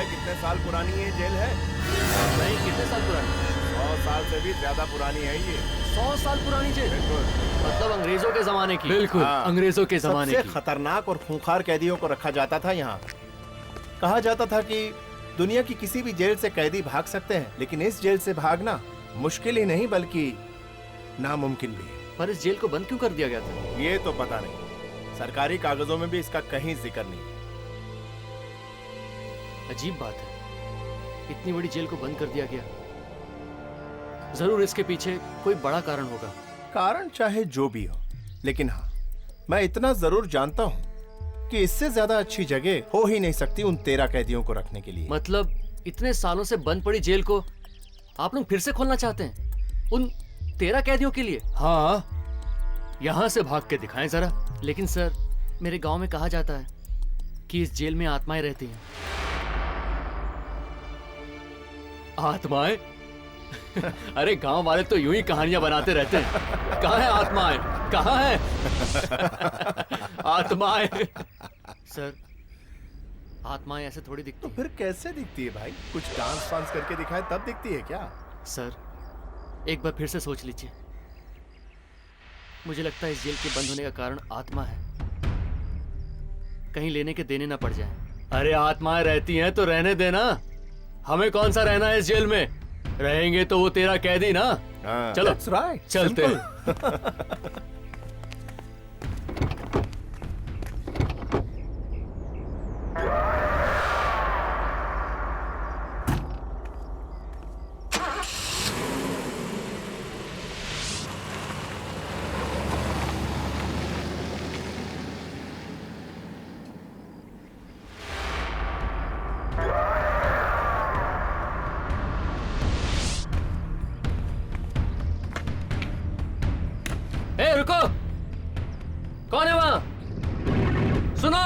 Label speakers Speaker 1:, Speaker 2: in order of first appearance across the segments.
Speaker 1: है कितने साल पुरानी ये जेल है?
Speaker 2: नहीं, कितने साल पुरानी?
Speaker 1: 100 साल से भी ज्यादा पुरानी है ये।
Speaker 2: 100 साल पुरानी जेल?
Speaker 1: बिल्कुल।
Speaker 2: मतलब अंग्रेजों के जमाने की?
Speaker 3: बिल्कुल,
Speaker 1: हाँ।
Speaker 3: अंग्रेजों के जमाने
Speaker 1: सबसे
Speaker 3: की।
Speaker 1: खतरनाक और खूंखार कैदियों को रखा जाता था यहाँ। कहा जाता था कि दुनिया की किसी भी जेल से कैदी भाग सकते हैं, लेकिन इस जेल से भागना मुश्किल ही नहीं बल्कि नामुमकिन भी है।
Speaker 2: पर इस जेल को बंद क्यों कर दिया गया था?
Speaker 1: ये तो पता नहीं, सरकारी कागजों में भी इसका कहीं जिक्र नहीं है।
Speaker 2: अजीब बात है, इतनी बड़ी जेल को बंद कर दिया गया। जरूर इसके पीछे कोई बड़ा कारण होगा।
Speaker 1: कारण चाहे जो भी हो, लेकिन हाँ, मैं इतना जरूर जानता हूँ कि इससे ज्यादा अच्छी जगह हो ही नहीं सकती उन 13 कैदियों को रखने के लिए।
Speaker 2: मतलब इतने सालों से बंद पड़ी जेल को आप लोग फिर से खोलना चाहते हैं उन 13 कैदियों के लिए?
Speaker 3: हाँ,
Speaker 2: यहाँ से भाग के दिखाएं जरा। लेकिन सर, मेरे गांव में कहा जाता है कि इस जेल में आत्माएं रहती हैं।
Speaker 3: आत्माएं? अरे गांव वाले तो यूं ही कहानियां बनाते रहते हैं। कहाँ है आत्माएं? कहाँ है आत्माएं?
Speaker 2: सर, आत्माएं ऐसे थोड़ी दिखती
Speaker 1: तो
Speaker 2: हैं।
Speaker 1: फिर कैसे दिखती है भाई? कुछ डांस वांस करके दिखाए तब दिखती है क्या?
Speaker 2: सर, एक बार फिर से सोच लीजिए। मुझे लगता है इस जेल के बंद होने का कारण आत्मा है। कहीं लेने के देने ना पड़ जाए।
Speaker 3: अरे आत्माएं रहती हैं तो रहने देना। हमें कौन सा रहना है इस जेल में? रहेंगे तो वो 13 कैदी ना।
Speaker 1: हाँ,
Speaker 3: चलो,
Speaker 1: that's right,
Speaker 3: चलते
Speaker 1: simple.
Speaker 3: हैं।
Speaker 2: ए, रुको! कौन है वहां? सुनो!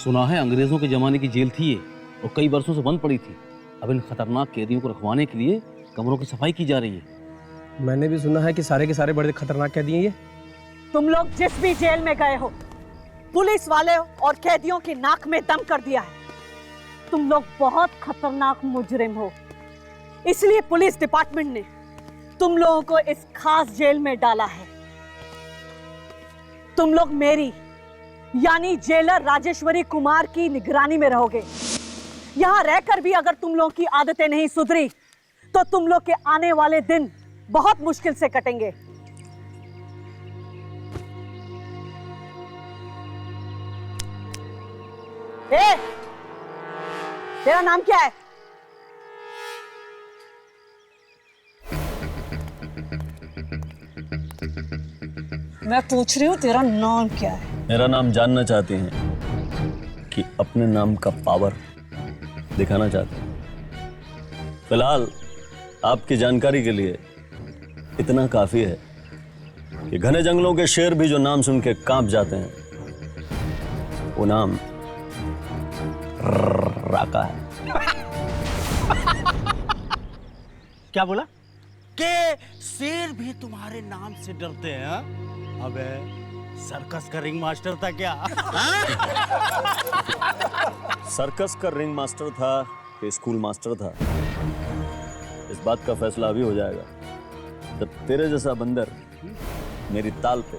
Speaker 4: सुना है अंग्रेजों के जमाने की जेल थी ये और कई वर्षों से बंद पड़ी थी। अब इन खतरनाक कैदियों को रखवाने के लिए कमरों की सफाई की जा रही है।
Speaker 5: मैंने भी सुना है कि सारे के सारे बड़े खतरनाक कैदी हैं ये।
Speaker 6: तुम लोग जिस भी जेल में गए हो, पुलिस वाले और कैदियों की नाक में दम कर दिया है। तुम लोग बहुत खतरनाक मुजरिम हो, इसलिए पुलिस डिपार्टमेंट ने तुम लोगों को इस खास जेल में डाला है। तुम लोग मेरी यानी जेलर राजेश्वरी कुमार की निगरानी में रहोगे। यहां रहकर भी अगर तुम लोगों की आदतें नहीं सुधरी तो तुम लोग के आने वाले दिन बहुत मुश्किल से कटेंगे। ए, तेरा नाम क्या है? मैं पूछ रही हूँ तेरा नाम क्या है?
Speaker 4: मेरा नाम जानना चाहते हैं कि अपने नाम का पावर दिखाना चाहते हैं? फिलहाल आपकी जानकारी के लिए इतना काफी है कि घने जंगलों के शेर भी जो नाम सुन के कांप जाते हैं, वो नाम राका है।
Speaker 7: क्या बोला? के शेर भी तुम्हारे नाम से डरते हैं? अबे सर्कस का रिंग मास्टर था क्या?
Speaker 4: सर्कस का रिंग मास्टर था कि स्कूल मास्टर था, इस बात का फैसला अभी हो जाएगा जब तेरे जैसा बंदर मेरी ताल पे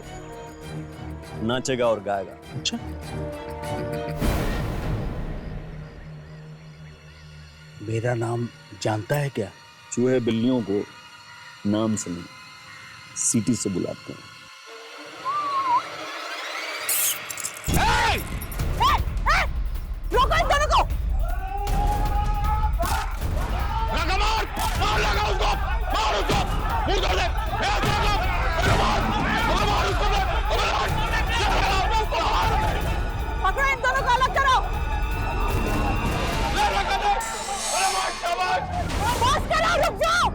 Speaker 4: नाचेगा और गाएगा।
Speaker 7: अच्छा, मेरा नाम जानता है क्या?
Speaker 4: चूहे बिल्लियों को नाम से नहीं, सीटी से बुलाते हैं।
Speaker 6: रोको इन दोनों को! पकड़ो इन दोनों को, अलग करो! बस करो, रुक जाओ!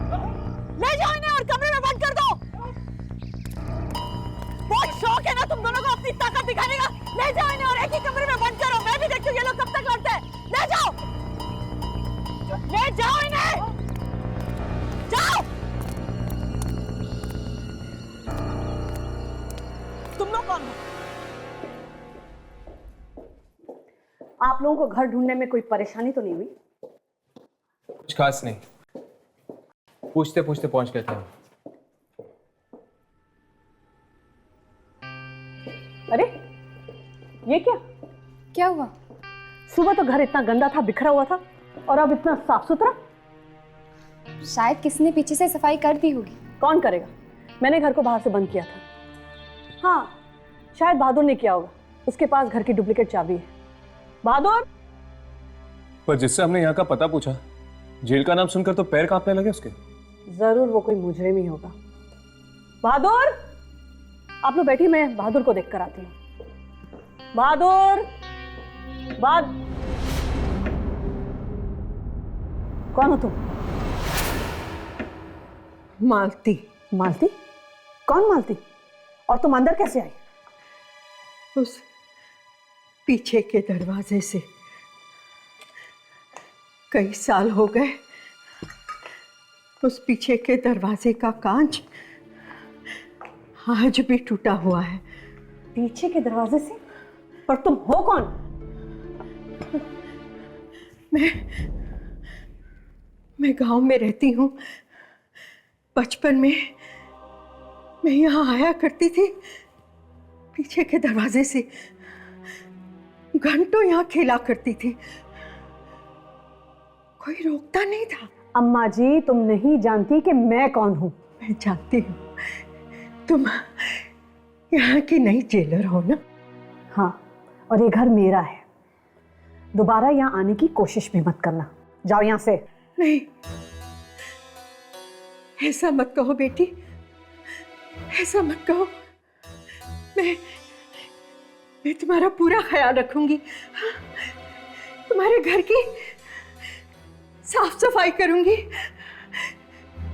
Speaker 6: ले जाओ इन्हें और कमरे में बंद कर दो। बहुत शौक है ना तुम दोनों को अपनी ताकत दिखाने का। ले जाओ इन्हें और एक ही कमरे में बंद करो। मैं भी देखती हूँ ये लोग कब तक लड़ते हैं। ले जाओ इन्हें, जाओ। तुम लोग कौन हो? आप लोगों को घर ढूंढने में कोई परेशानी तो नहीं हुई?
Speaker 5: कुछ खास नहीं, पूछते पूछते पहुंच गए थे।
Speaker 6: अरे ये क्या?
Speaker 8: क्या हुआ?
Speaker 6: सुबह तो घर इतना गंदा था, बिखरा हुआ था, और अब इतना साफ सुथरा।
Speaker 8: शायद किसी ने पीछे से सफाई कर दी होगी।
Speaker 6: कौन करेगा? मैंने घर को बाहर से बंद किया था। हाँ, शायद बहादुर ने किया होगा, उसके पास घर की डुप्लीकेट चाबी है। बहादुर!
Speaker 5: पर जिससे हमने यहाँ का पता पूछा, जेल का नाम सुनकर तो पैर कांपने लगे उसके।
Speaker 6: जरूर वो कोई मुजरिम ही होगा। बहादुर! आप लोग बैठिए, मैं बहादुर को देख कर आती हूँ। बहादुर! कौन हो तुम? मालती। मालती? कौन मालती? और तुम अंदर कैसे आई?
Speaker 9: उस पीछे के दरवाजे से। कई साल हो गए, उस पीछे के दरवाजे का कांच आज भी टूटा हुआ है।
Speaker 6: पीछे के दरवाजे से? पर तुम हो कौन?
Speaker 9: मैं गांव में रहती हूँ। बचपन में मैं यहाँ आया करती थी, पीछे के दरवाजे से। घंटों यहाँ खेला करती थी, कोई रोकता नहीं था।
Speaker 6: अम्मा जी, तुम नहीं जानती कि मैं कौन हूँ।
Speaker 9: मैं जानती हूँ, तुम यहाँ की नई जेलर हो ना?
Speaker 6: हाँ, और ये घर मेरा है। दोबारा यहाँ आने की कोशिश भी मत करना। जाओ यहाँ से।
Speaker 9: नहीं, ऐसा मत कहो बेटी, ऐसा मत कहो। मैं तुम्हारा पूरा ख्याल रखूंगी। हाँ, तुम्हारे घर की साफ सफाई करूंगी,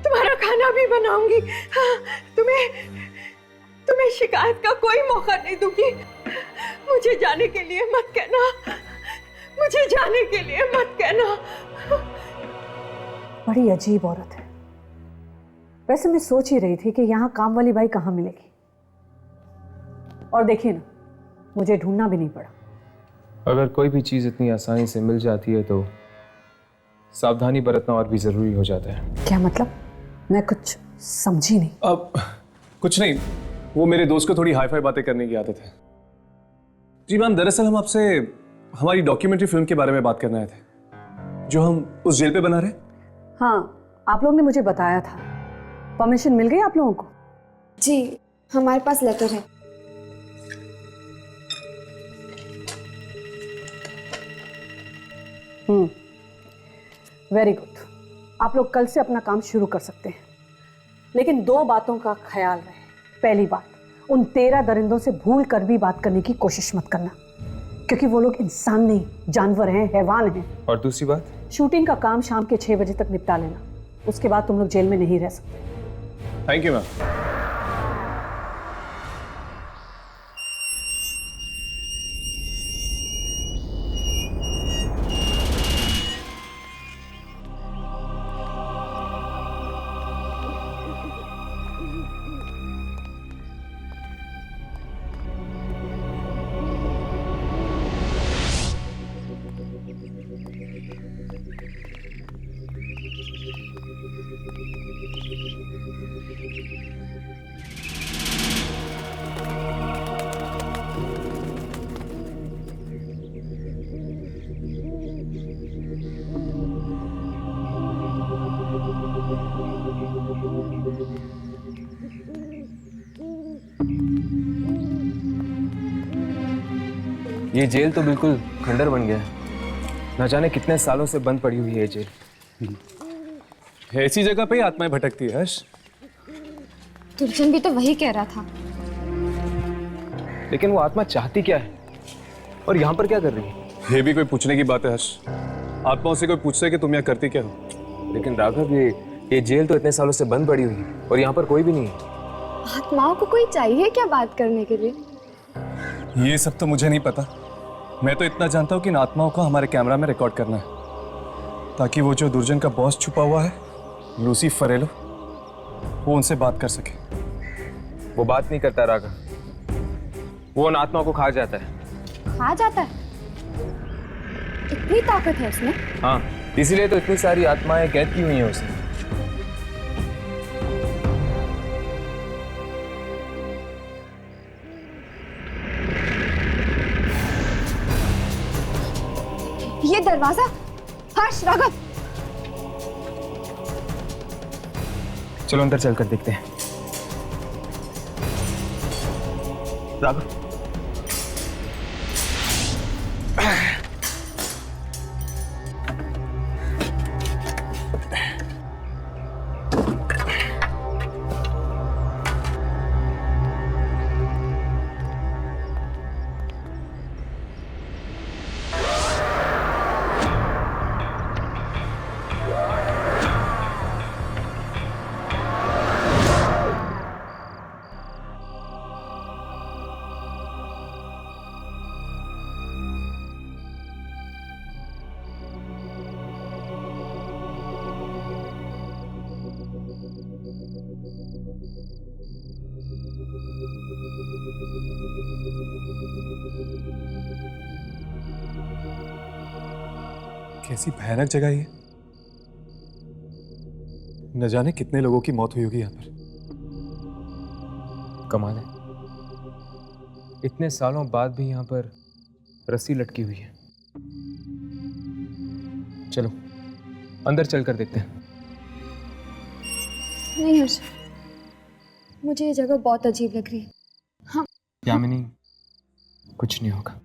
Speaker 9: तुम्हारा खाना भी बनाऊंगी। हाँ, तुम्हें शिकायत का कोई मौका नहीं दूंगी। मुझे जाने के लिए मत कहना। मुझे जाने के लिए मत कहना।
Speaker 6: बड़ी अजीब औरत है। वैसे मैं सोच ही रही थी कि यहाँ काम वाली बाई कहाँ मिलेगी, और देखिए ना, मुझे ढूंढना भी नहीं पड़ा।
Speaker 5: अगर कोई भी चीज इतनी आसानी से मिल जाती है तो सावधानी बरतना और भी जरूरी हो जाता है।
Speaker 6: क्या मतलब? मैं कुछ समझी नहीं।
Speaker 5: अब कुछ नहीं, वो मेरे दोस्त को थोड़ी हाई-फाई बातें करने की आदत है। जी मैम, दरअसल हम आपसे हमारी डॉक्यूमेंट्री फिल्म के बारे में बात करना आए थे जो हम उस जेल पे बना रहे।
Speaker 6: हाँ, आप लोगों ने मुझे बताया था। परमिशन मिल गई आप लोगों को?
Speaker 8: जी, हमारे पास लेटर है।
Speaker 6: Very good. आप लोग कल से अपना काम शुरू कर सकते हैं, लेकिन 2 बातों का ख्याल रहे। पहली बात, उन 13 दरिंदों से भूल कर भी बात करने की कोशिश मत करना, क्योंकि वो लोग इंसान नहीं, जानवर हैं, हैवान हैं।
Speaker 5: और दूसरी बात,
Speaker 6: शूटिंग का काम शाम के 6 बजे तक निपटा लेना। उसके बाद तुम लोग जेल में नहीं रह सकते।
Speaker 5: Thank you ma'am.
Speaker 10: ये जेल तो बिल्कुल खंडर बन गया है। न जाने कितने सालों से बंद पड़ी हुई है ये जेल।
Speaker 5: ऐसी जगह पे ही आत्माएं भटकती है हर्ष।
Speaker 8: दुर्जन भी तो वही कह रहा था।
Speaker 10: लेकिन वो आत्मा चाहती क्या है और यहाँ पर क्या कर रही है?
Speaker 5: ये भी कोई पूछने की बात है हर्ष। आत्माओं से कोई पूछता है कि तुम यहाँ करती क्या हो।
Speaker 10: लेकिन राघव, ये जेल तो इतने सालों से बंद पड़ी हुई है और यहाँ पर कोई भी नहीं है।
Speaker 8: आत्माओं को कोई चाहिए क्या बात करने के लिए?
Speaker 5: ये सब तो मुझे नहीं पता। मैं तो इतना जानता हूँ कि इन आत्माओं को हमारे कैमरा में रिकॉर्ड करना है, ताकि वो जो दुर्जन का बॉस छुपा हुआ है, लूसी फरेलो, वो उनसे बात कर सके।
Speaker 10: वो बात नहीं करता राघव, वो उन आत्माओं को खा जाता है।
Speaker 8: खा जाता है? इतनी ताकत है उसमें?
Speaker 10: हाँ, इसीलिए तो इतनी सारी आत्माएं कैद की हुई हैं उसे।
Speaker 8: ये दरवाजा! हर्ष, राघव,
Speaker 10: चलो अंदर चलकर देखते हैं। राघव,
Speaker 5: कैसी भयानक जगह है ये। न जाने कितने लोगों की मौत हुई होगी यहाँ पर।
Speaker 10: कमाल है, इतने सालों बाद भी यहाँ पर रस्सी लटकी हुई है। चलो अंदर चलकर देखते हैं।
Speaker 8: नहीं हर्ष, मुझे ये जगह बहुत अजीब लग रही है। हाँ
Speaker 10: यामिनी, कुछ नहीं होगा,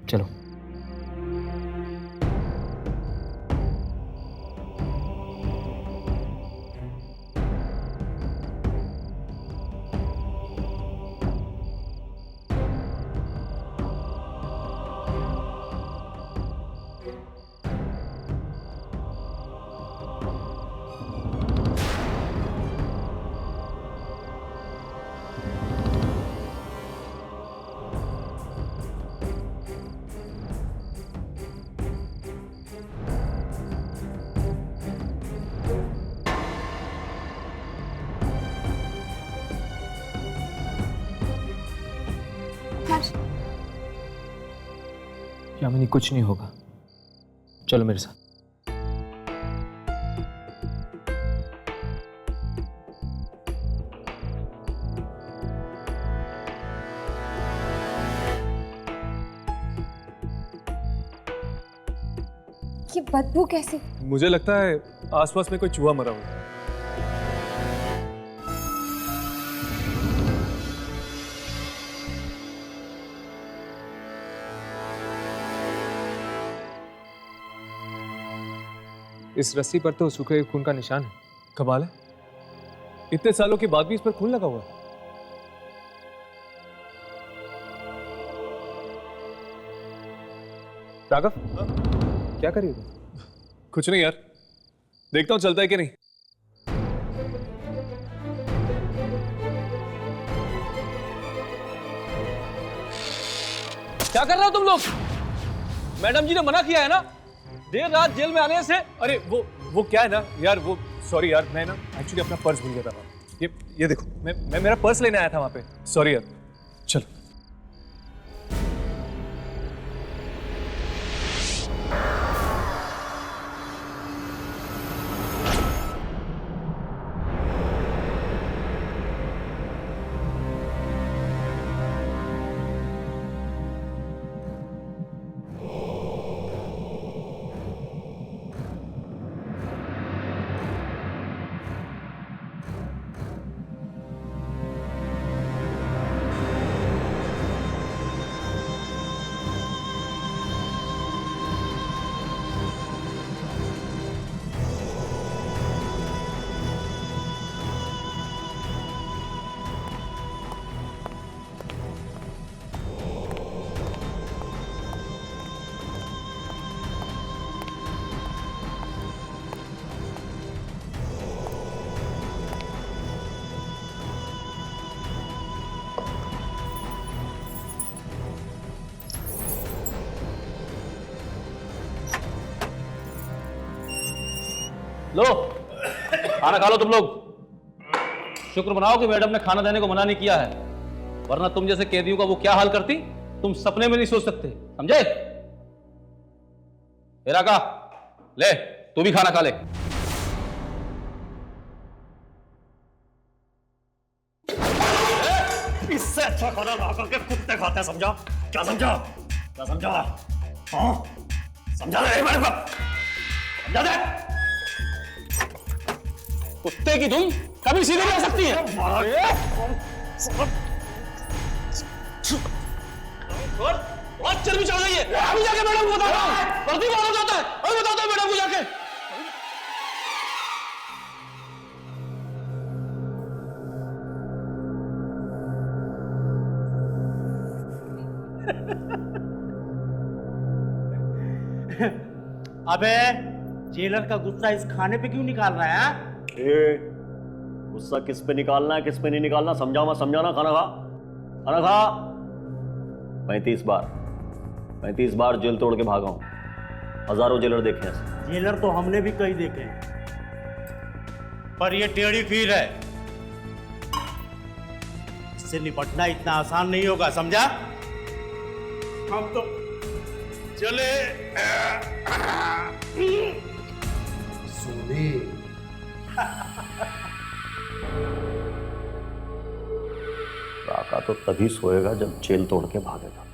Speaker 10: चलो। यामिनी कुछ नहीं होगा, चलो मेरे साथ।
Speaker 8: ये बदबू कैसे?
Speaker 5: मुझे लगता है आसपास में कोई चूहा मरा हुआ है।
Speaker 10: इस रस्सी पर तो सूखे खून का निशान है।
Speaker 5: कमाल है, इतने सालों के बाद भी इस पर खून लगा हुआ है।
Speaker 10: राघव, क्या कर रही हो?
Speaker 5: कुछ नहीं यार, देखता हूँ चलता है कि नहीं।
Speaker 11: क्या कर रहे हो तुम लोग? मैडम जी ने मना किया है ना देर रात जेल में आने से।
Speaker 5: अरे वो क्या है ना यार, वो सॉरी यार, मैं ना एक्चुअली अपना पर्स भूल गया था। ये देखो, मैं मेरा पर्स लेने आया था वहां पे। सॉरी यार, चलो।
Speaker 11: लो खाना खा लो तुम लोग। शुक्र मनाओ कि मैडम ने खाना देने को मना नहीं किया है, वरना तुम जैसे कैदियों का वो क्या हाल करती तुम सपने में नहीं सोच सकते, समझे? हेरा का ले, तू भी खाना खा ले।
Speaker 12: इससे अच्छा खाना ला करके कुत्ते खाते हैं, समझा? क्या समझा? क्या समझा? हाँ? समझा दे मैडम को, समझा दे।
Speaker 11: कुत्ते की धुन कभी सीधी नहीं आ सकती है। बहुत चर्बी चढ़ गई है। अभी जाके मैडम को बताता हूँ। वर्दी में आना चाहता है, अभी बताता हूँ मैडम को जाके।
Speaker 7: अबे जेलर का गुस्सा इस खाने पे क्यों निकाल रहा है?
Speaker 4: गुस्सा किस पे निकालना है, किस पे नहीं निकालना समझा मत, समझाना। खाना खा, खाना खा। 35 बार जेल तोड़ के भागा हूं, हजारों जेलर देखे हैं।
Speaker 7: जेलर तो हमने भी कई देखे हैं, पर ये टेढ़ी खीर है, इससे निपटना इतना आसान नहीं होगा, समझा? हम तो चले
Speaker 12: सोने।
Speaker 4: काका तो तभी सोएगा जब जेल तोड़ के भागेगा।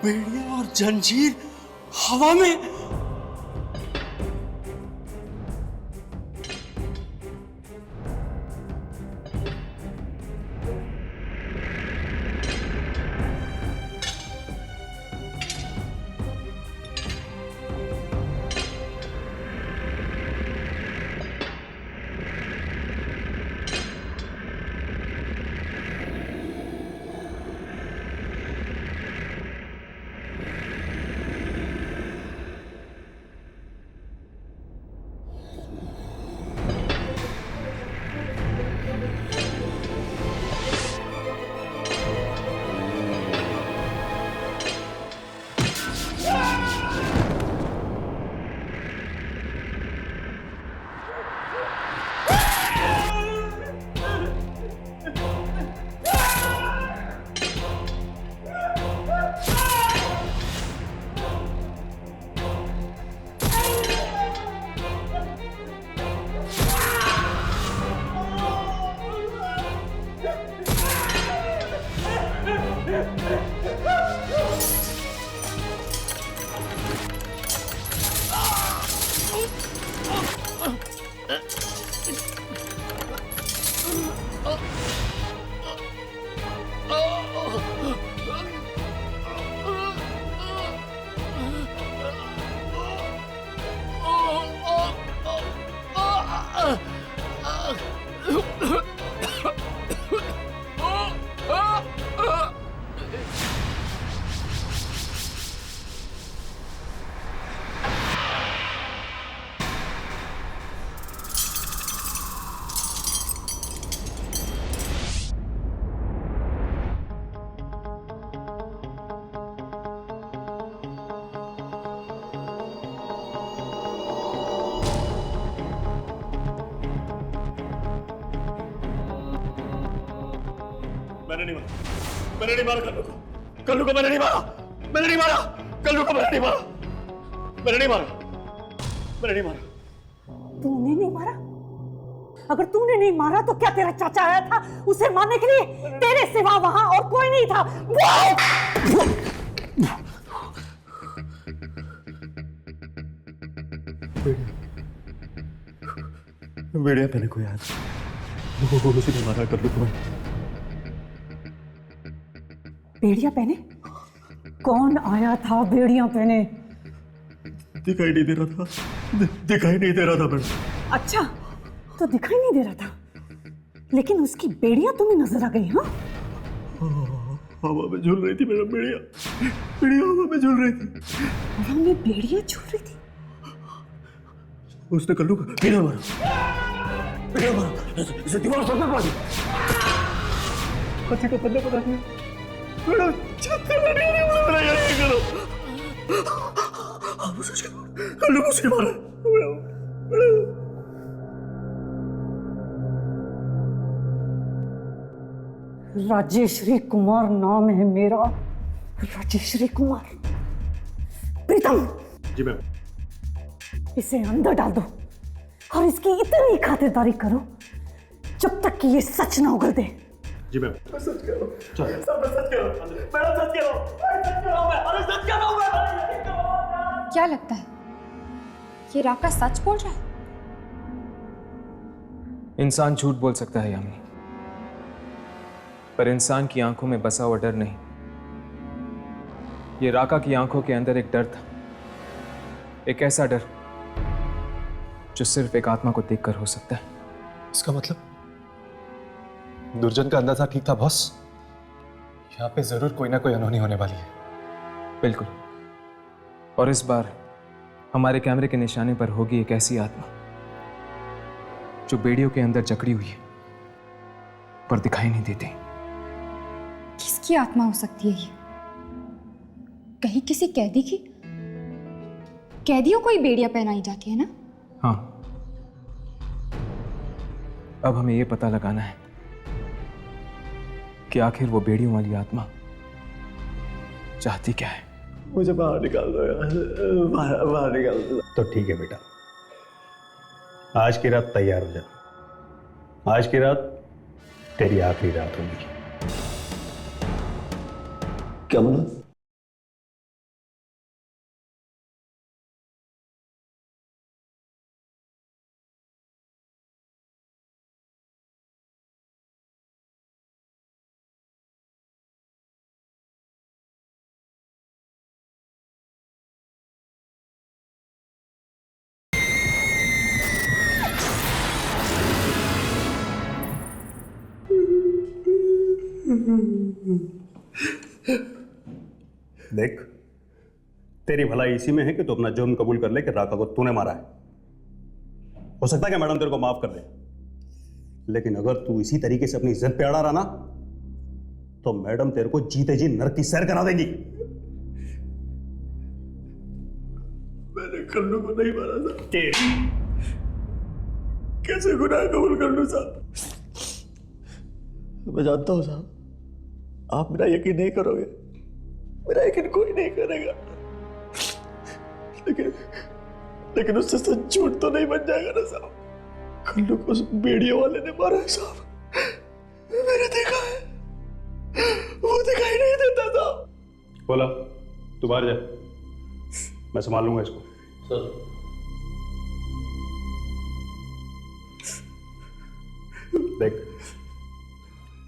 Speaker 7: बेड़िया और जंजीर हवा में।
Speaker 12: मैंने नहीं मारा कल्लू को। कल्लू को मैंने नहीं मारा। मैंने नहीं मारा कल्लू को। मैंने नहीं मारा। मैंने नहीं मारा। मैंने नहीं मारा।
Speaker 6: तूने नहीं मारा? अगर तूने नहीं मारा तो क्या तेरा चाचा आया था उसे मारने के लिए? तेरे सिवा वहां और कोई नहीं था।
Speaker 12: बेड़िया पहने को याद। वो मुझे नहीं मारा कल्लू को।
Speaker 6: बेड़िया पहने? कौन आया था बेड़िया पहने?
Speaker 12: दिखाई नहीं दे रहा था। दिखाई नहीं दे रहा था मैडम।
Speaker 6: अच्छा, तो दिखाई नहीं दे रहा था, लेकिन उसकी बेड़िया तुम्हें नजर आ गई? हाँ,
Speaker 12: हवा में झूल रही थी मैडम। बेड़िया बेड़िया हवा में झूल रही थी।
Speaker 6: हवा में बेड़िया झूल रही थी?
Speaker 12: उसने कल्लू को बेड़िया मारा। बेड़िया मारा। इसे दीवार से मार दी। हाथी का पल्ले पकड़ दिया। मैडम छत्ते में नहीं करो। आप उसे कल्लू को उसे मारा।
Speaker 6: राजेश्वरी कुमार नाम है मेरा। राजेश्वरी कुमार। प्रीतम,
Speaker 12: जी मैम।
Speaker 6: इसे अंदर डाल दो और इसकी इतनी खातिरदारी करो जब तक कि ये सच ना उगल दे।
Speaker 12: जी मैम। मैं सच कह रहा हूँ। सब मैं सच कह रहा हूँ। मैडम सच कह रहा हूँ। सच कह रहा हूँ मैं। अरे सच कह रहा हूँ मैं।
Speaker 8: क्या लगता है ये राका सच बोल रहा है?
Speaker 10: इंसान झूठ बोल सकता है यामिनी, पर इंसान की आंखों में बसा हुआ डर नहीं। ये राका की आंखों के अंदर एक डर था, एक ऐसा डर जो सिर्फ एक आत्मा को देखकर हो सकता है।
Speaker 5: इसका मतलब दुर्जन का अंदाजा ठीक था बॉस। यहाँ पे जरूर कोई ना कोई अनहोनी होने वाली है।
Speaker 10: बिल्कुल, और इस बार हमारे कैमरे के निशाने पर होगी एक ऐसी आत्मा जो बेड़ियों के अंदर जकड़ी हुई है पर दिखाई नहीं देती।
Speaker 8: किसकी किसकी आत्मा हो सकती है ये? कहीं किसी कैदी की? कैदियों को ही बेड़ियां पहनाई जाती है ना?
Speaker 10: हाँ, अब हमें ये पता लगाना है कि आखिर वो बेड़ियों वाली आत्मा चाहती क्या है।
Speaker 12: मुझे बाहर निकाल दो यार, बाहर निकाल दो।
Speaker 13: तो ठीक है बेटा, आज की रात तैयार हो जा। आज की रात तेरी आखिरी रात होगी।
Speaker 12: क्या बोला?
Speaker 13: देख, तेरी भलाई इसी में है कि तू अपना जुर्म कबूल कर ले कि राका को तूने मारा है। हो सकता है कि मैडम तेरे को माफ कर दे, लेकिन अगर तू इसी तरीके से अपनी इज्जत पे अड़ा रहा ना, तो मैडम तेरे को जीते जी नरक की सैर करा देगी।
Speaker 12: मैंने कल्लू को नहीं मारा था। कैसे गुनाह कबूल कर लूं साहब? मैं जानता हूं साहब, आप मेरा यकीन नहीं करोगे, मेरा यकीन कोई नहीं करेगा, लेकिन उससे सच झूठ तो नहीं बन जाएगा ना साहब। कल्लू को उस बेड़ियों वाले ने मारा है साहब, मैंने देखा है, वो दिखाई नहीं देता साहब।
Speaker 13: बोला तू बाहर जा, मैं संभाल लूंगा इसको।
Speaker 11: सर
Speaker 13: देख,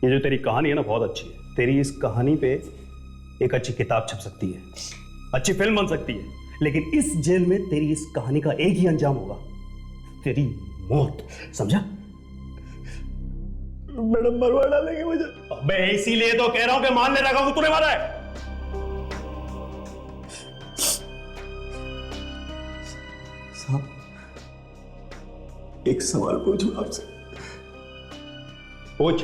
Speaker 13: ये जो तेरी कहानी है ना बहुत अच्छी है। तेरी इस कहानी पे एक अच्छी किताब छप सकती है, अच्छी फिल्म बन सकती है, लेकिन इस जेल में तेरी इस कहानी का एक ही अंजाम होगा, तेरी मौत। समझा?
Speaker 12: मैडम मरवा डालेंगे मुझे।
Speaker 13: मैं इसीलिए तो कह रहा हूं कि मान ले रखा तूने मारा है।
Speaker 12: साहब, एक सवाल पूछूं आपसे?
Speaker 13: पूछ।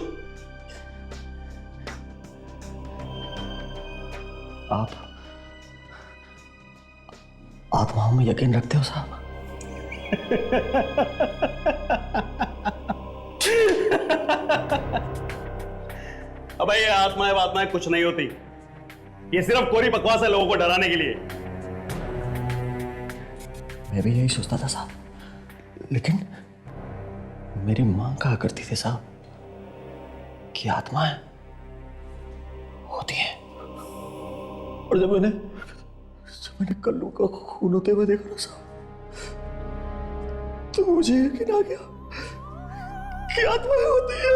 Speaker 12: आप आत्माओं में यकीन रखते हो साहब?
Speaker 13: अबे ये आत्माएं कुछ नहीं होती, ये सिर्फ कोरी बकवास है लोगों को डराने के लिए।
Speaker 12: मैं भी यही सोचता था साहब, लेकिन मेरी मां कहा करती थी साहब कि आत्माएं होती हैं, और जब मैंने कल्लू का खून होते हुए देखा ना साहब, तो मुझे यकीन आ गया कि आत्माएं होती है।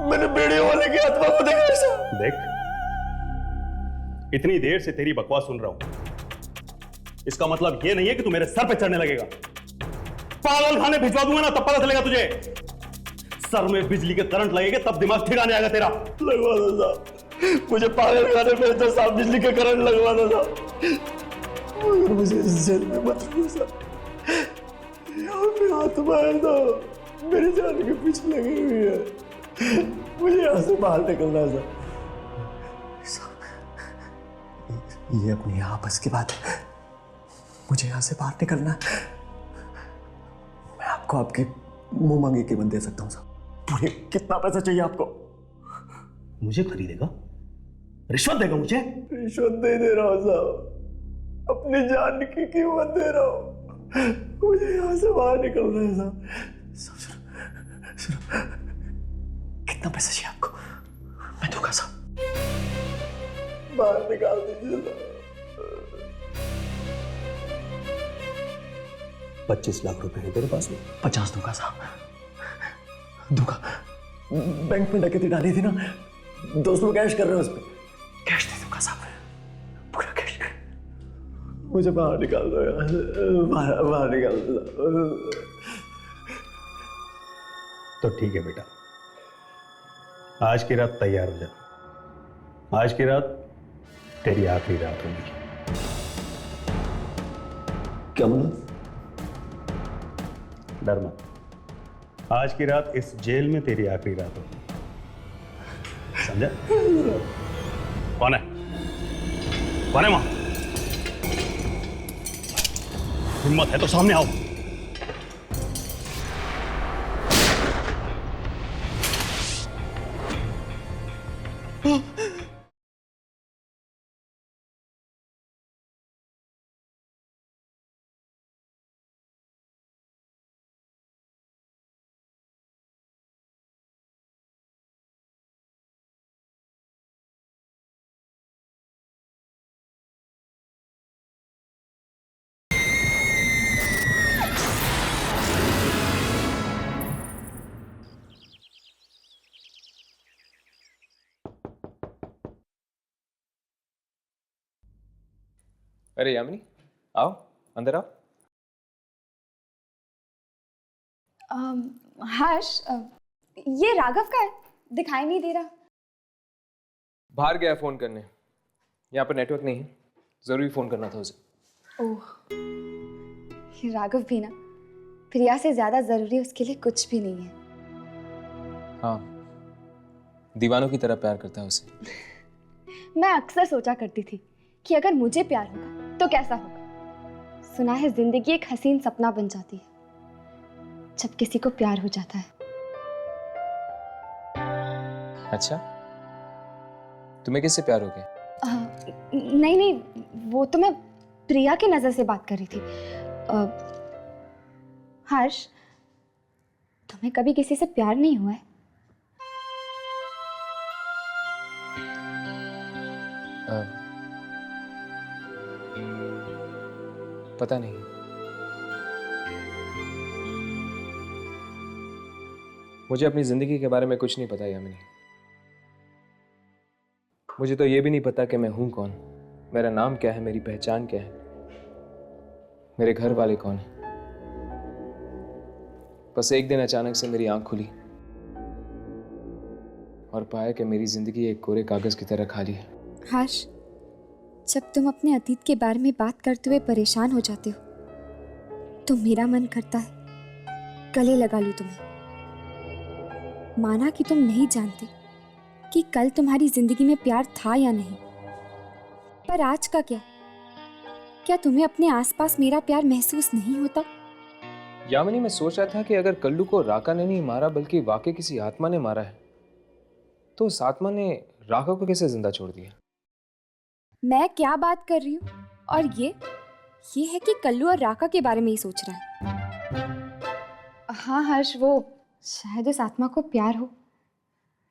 Speaker 12: मैंने बेड़ियों वाले की आत्मा को देखा है साहब।
Speaker 13: देख, इतनी देर से तेरी बकवास सुन रहा हूं, इसका मतलब ये नहीं है कि तू मेरे सर पे चढ़ने लगेगा। पागल खाने भिजवा दूंगा ना, तब पता चलेगा तुझे। सर में बिजली के करंट लगेगा तब दिमाग ठिकाने आएगा तेरा।
Speaker 12: लगवा दो साहब, मुझे पागल खाने पे तो साहब बिजली के करंट लगवा दो साहब, मगर मुझे इस जेल में मत रखो साहब। यहाँ पे आत्मा है तो मेरी जान के पीछे लगी हुई है, मुझे यहाँ से बाहर निकलना है साहब। ये अपनी आपस की बात है, मुझे यहाँ से बाहर निकलना है। मैं आपको आपके मुंह मांगे कीमत दे सकता हूँ साहब। पूरे कितना पैसा चाहिए आपको?
Speaker 13: मुझे खरीदेगा? रिश्वत देगा मुझे?
Speaker 12: रिश्वत नहीं दे रहा हूँ साहब, अपनी जान की कीमत दे रहा हूँ। मुझे यहाँ से बाहर निकलना है साहब। सुनो, कितना पैसा चाहिए आपको? मैं दूंगा साहब, बाहर निकाल दीजिए साहब।
Speaker 13: 25 लाख रुपए हैं तेरे पास में?
Speaker 12: 50 दूंगा साहब, दूंगा। बैंक में डकैती डाली थी ना, दोस्त लोग कैश कर रहे हैं, उस पर कैश दे दूंगा साहब, पूरा कैश। मुझे बाहर निकाल दो यार, बाहर निकाल दो।
Speaker 13: तो ठीक है बेटा, आज की रात तैयार हो जा। आज की रात तेरी आखिरी रात होगी।
Speaker 12: क्या बोला?
Speaker 13: डर मत, आज की रात इस जेल में तेरी आखिरी रात होगी। समझा? कौन है? कौन है वहां? हिम्मत है तो सामने आओ।
Speaker 10: अरे यामिनी, आओ अंदर आओ।
Speaker 8: हर्ष, ये राघव का है, दिखाई नहीं दे रहा।
Speaker 10: बाहर गया फोन करने, यहाँ पर नेटवर्क नहीं है, जरूरी फोन करना था उसे।
Speaker 8: ओह, ये राघव भी ना प्रिया से ज्यादा जरूरी उसके लिए कुछ भी नहीं है।
Speaker 10: हाँ, दीवानों की तरह प्यार करता है उसे।
Speaker 8: मैं अक्सर सोचा करती थी कि अगर मुझे प्यार होगा तो कैसा होगा। सुना है जिंदगी एक हसीन सपना बन जाती है जब किसी को प्यार हो जाता है।
Speaker 10: अच्छा, तुम्हें किससे प्यार हो गया?
Speaker 8: नहीं नहीं, वो तो मैं प्रिया की नजर से बात कर रही थी। हर्ष, तुम्हें कभी किसी से प्यार नहीं हुआ है?
Speaker 10: पता नहीं। मुझे अपनी जिंदगी के बारे में कुछ नहीं पता यामिनी। मुझे तो ये भी नहीं पता कि मैं हूं कौन, मेरा नाम क्या है, मेरी पहचान क्या है, मेरे घर वाले कौन हैं। बस एक दिन अचानक से मेरी आंख खुली और पाया कि मेरी जिंदगी एक कोरे कागज की तरह खाली है।
Speaker 8: हर्ष, जब तुम अपने अतीत के बारे में बात करते हुए परेशान हो जाते हो तो मेरा मन करता है गले लगा लूं तुम्हें। माना कि तुम नहीं जानते कि कल तुम्हारी जिंदगी में प्यार था या नहीं, पर आज का क्या तुम्हें अपने आसपास मेरा प्यार महसूस नहीं होता?
Speaker 10: यामिनी, मैं सोच रहा था कि अगर कल्लू को राका ने नहीं मारा बल्कि वाकई किसी आत्मा ने मारा है तो उस आत्मा ने राका को कैसे जिंदा छोड़ दिया?
Speaker 8: मैं क्या बात कर रही हूँ, और ये है कि कल्लू और राका के बारे में ही सोच रहा है। हाँ हर्ष, वो शायद उस आत्मा को प्यार हो।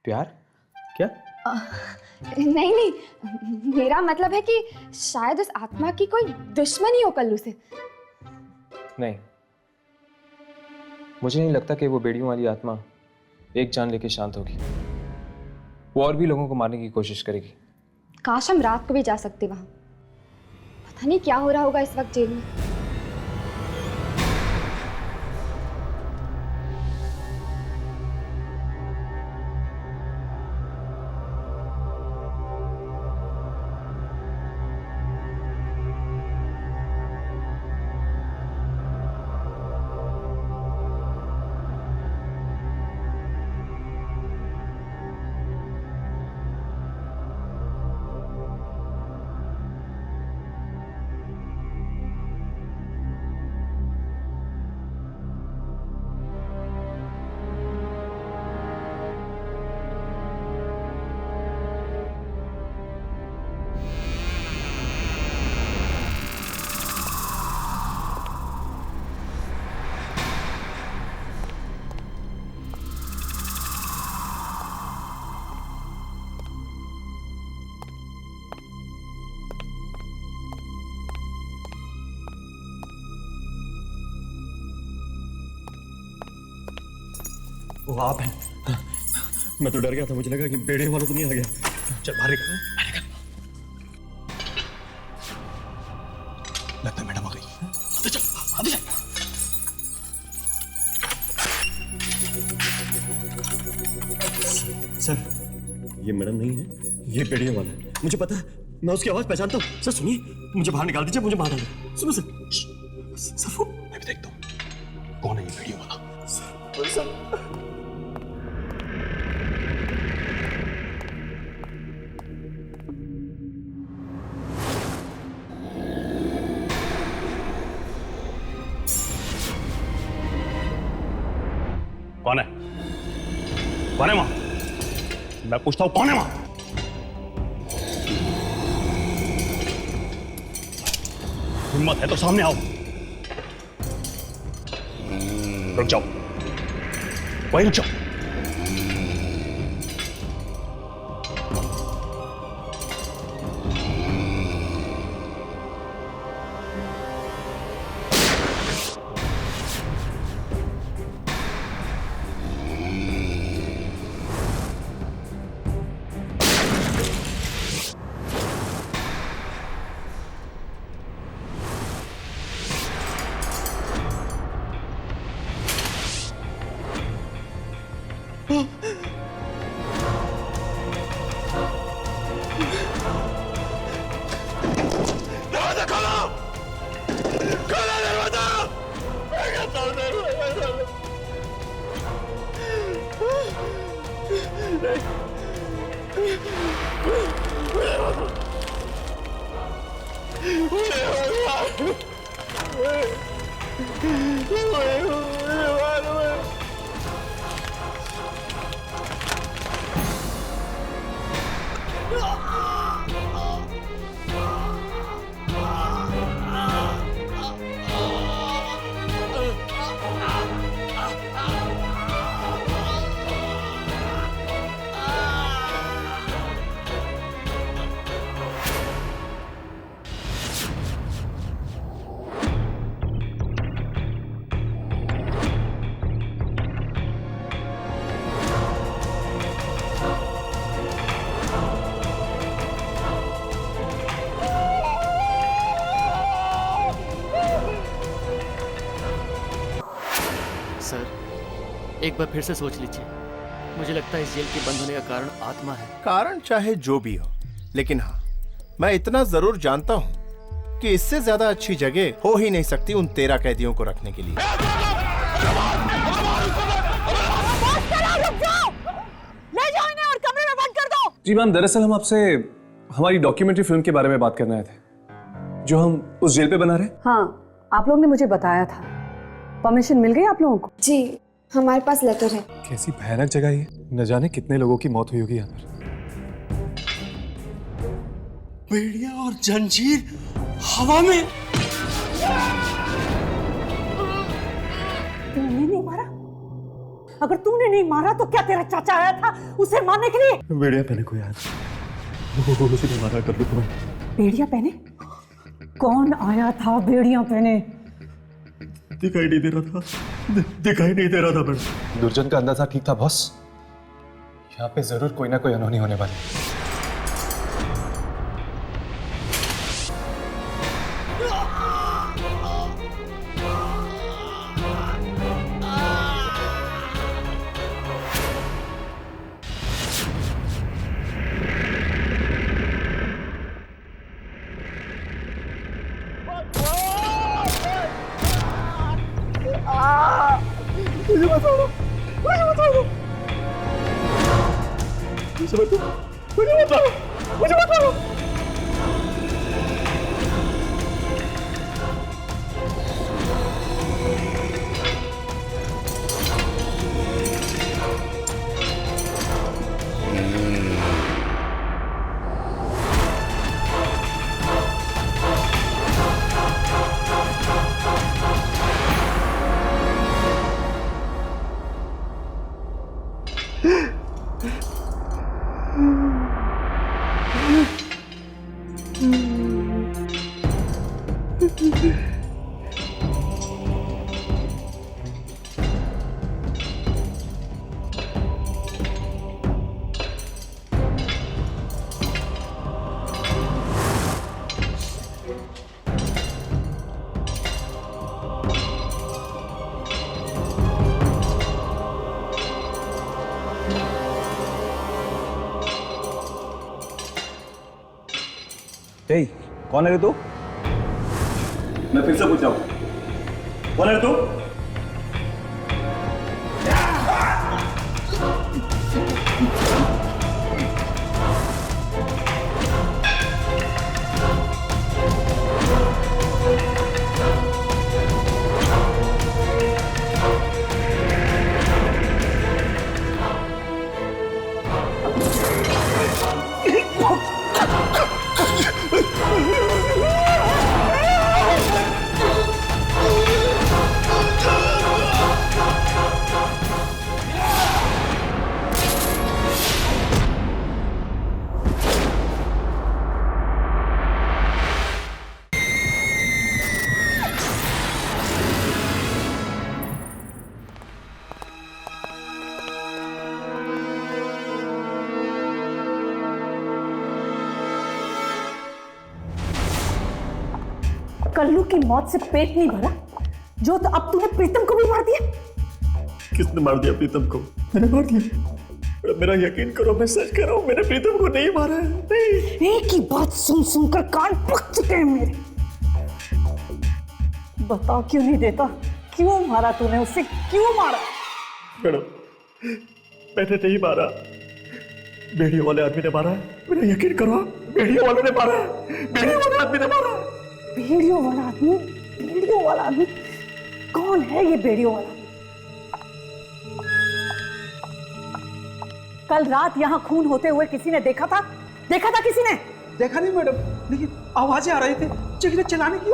Speaker 10: प्यार? क्या?
Speaker 8: नहीं नहीं, मेरा मतलब है कि शायद उस आत्मा की कोई दुश्मनी हो कल्लू से।
Speaker 10: नहीं, मुझे नहीं लगता कि वो बेड़ियों वाली आत्मा एक जान लेके शांत होगी। वो और भी लोगों को मारने की कोशिश करेगी।
Speaker 8: काश हम रात को भी जा सकते वहां। पता नहीं क्या हो रहा होगा इस वक्त जेल में।
Speaker 12: वो आप हैं? मैं तो डर गया था, मुझे लगा कि बेड़े वाला तो नहीं आ गया। चल बाहर निकल। लगता है मैडम आ गई। आते चल, आते चल। सर, ये मैडम नहीं है, ये बेड़े वाला है। मुझे पता है, मैं उसकी आवाज पहचानता हूँ। सर सुनिए, मुझे बाहर निकाल दीजिए, मुझे मार डालिए। सुनो सर। सर वो मैं भी देखता हूँ कौन है ये बेड़े वाला। सर
Speaker 13: कौन है वहां? मैं पूछता हूं कौन है वहां? हिम्मत है तो सामने आओ। रुक जाओ, वहीं रुक जाओ।
Speaker 2: एक बार फिर से सोच लीजिए। मुझे लगता है इस जेल के बंद होने का कारण आत्मा है।
Speaker 1: कारण चाहे जो भी हो, लेकिन हाँ, मैं इतना जरूर जानता हूँ कि इससे ज्यादा अच्छी जगह हो ही नहीं सकती उन 13 कैदियों को रखने के लिए।
Speaker 6: ले जाओ इन्हें और कमरे में बंद कर दो।
Speaker 5: जी मैम, दरअसल हम आपसे हमारी डॉक्यूमेंट्री फिल्म के बारे में बात करने आए थे जो हम उस जेल पे बना रहे।
Speaker 6: हाँ, आप लोग ने मुझे बताया था। परमिशन मिल गई आप लोगों को?
Speaker 8: जी, हमारे पास लेटर है।
Speaker 5: कैसी भयानक जगह है, न जाने कितने लोगों की मौत हुई होगी यहाँ पर।
Speaker 7: बेड़िया और जंजीर हवा में।
Speaker 6: तूने नहीं मारा? अगर तूने नहीं मारा तो क्या तेरा चाचा आया था उसे मारने के लिए?
Speaker 12: बेड़िया पहने को याद, वो उसी ने मारा कर लो तुम्हें।
Speaker 6: बेड़िया पहने? कौन आया था बेड़िया पहने?
Speaker 12: दिखाई नहीं दे रहा था, दिखाई नहीं दे रहा था मैडम।
Speaker 5: दुर्जन का अंदाजा ठीक था बॉस, यहाँ पे जरूर कोई ना कोई अनहोनी होने वाली।
Speaker 12: मुझे बता दो, मुझे बता दो, मुझे बता दो, मुझे बता दो।
Speaker 13: Hey, कौन है रे तू? मैं फिर से पूछ रहा हूँ, कौन है रे तू?
Speaker 6: कल्लू की मौत से पेट नहीं भरा जो तो अब तूने प्रीतम को भी मार दिया।
Speaker 12: किसने मार दिया प्रीतम को? मैंने मार दिया। मेरा यकीन करो, मैं सच कह रहा हूँ, मैंने प्रीतम को नहीं मारा है। नहीं।
Speaker 6: एक ही बात सुन सुनकर कान पक चुके हैं मेरे। बता क्यों नहीं देता? क्यों मारा तूने उसे? क्यों मारा?
Speaker 12: मैडम, मैंने नहीं मारा, बेड़ियों वाले आदमी ने मारा है। मेरा यकीन करो, बेड़ियों वाले ने मारा है। बेड़ियों वाले आदमी ने मारा है।
Speaker 6: बेड़ियों वाला आदमी? बेड़ियों वाला आदमी कौन है? ये बेड़ियों वाला कल रात यहाँ खून होते हुए किसी ने देखा था? देखा था किसी ने?
Speaker 10: देखा नहीं मैडम, लेकिन आवाजें आ रही थी चिल्लाने चिल्लाने की।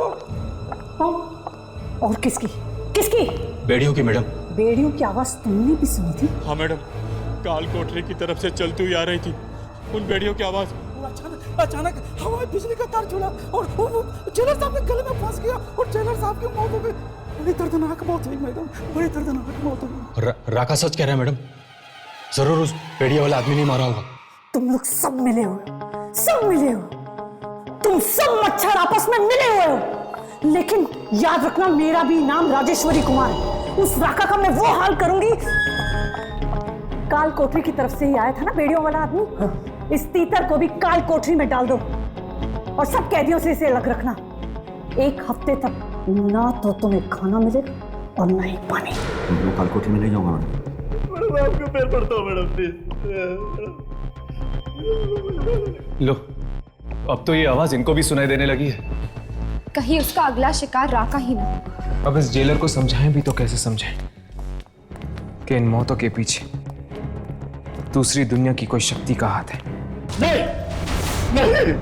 Speaker 6: और किसकी? किसकी?
Speaker 14: बेड़ियों की मैडम।
Speaker 6: बेड़ियों की आवाज तुमने भी सुनी थी?
Speaker 14: हाँ मैडम, काल कोठरी की तरफ से चलती हुई आ रही थी उन बेड़ियों की आवाज।
Speaker 15: अचानक हवा में बिजली का तार झूला और वो जेलर साहब के गले में फंस गया और जेलर साहब की मौत हो गई। बड़ी दर्दनाक मौत हुई मैडम, बड़ी दर्दनाक मौत हुई।
Speaker 14: राका सच कह रहा है मैडम, जरूर उस बेड़िया वाला आदमी नहीं मारा होगा।
Speaker 6: तुम लोग सब मिले हो, सब मिले हो, तुम सब मच्छर आपस में मिले हुए हो। लेकिन याद रखना, मेरा भी नाम राजेश्वरी कुमार है। उस राका का मैं वो हाल करूंगी। काल कोठरी की तरफ से ही आया था ना बेड़ियों वाला आदमी? इस तीतर को भी काल कोठरी में डाल दो और सब कैदियों से इसे अलग रखना। 1 हफ्ते तक ना तो तुम्हें खाना मिलेगा और ना ही पानी।
Speaker 13: मैं काल कोठरी में नहीं जाऊंगा मैडम।
Speaker 12: मैं आपको पैर पड़ता हूँ मैडम, प्लीज।
Speaker 5: लो, अब तो ये आवाज इनको भी सुनाई देने लगी है।
Speaker 8: कहीं उसका अगला शिकार राका ही ना हो।
Speaker 10: अब इस जेलर को समझाएं भी तो कैसे समझाएं कि इन मौतों के पीछे दूसरी दुनिया की कोई शक्ति का हाथ है।
Speaker 12: नहीं, नहीं,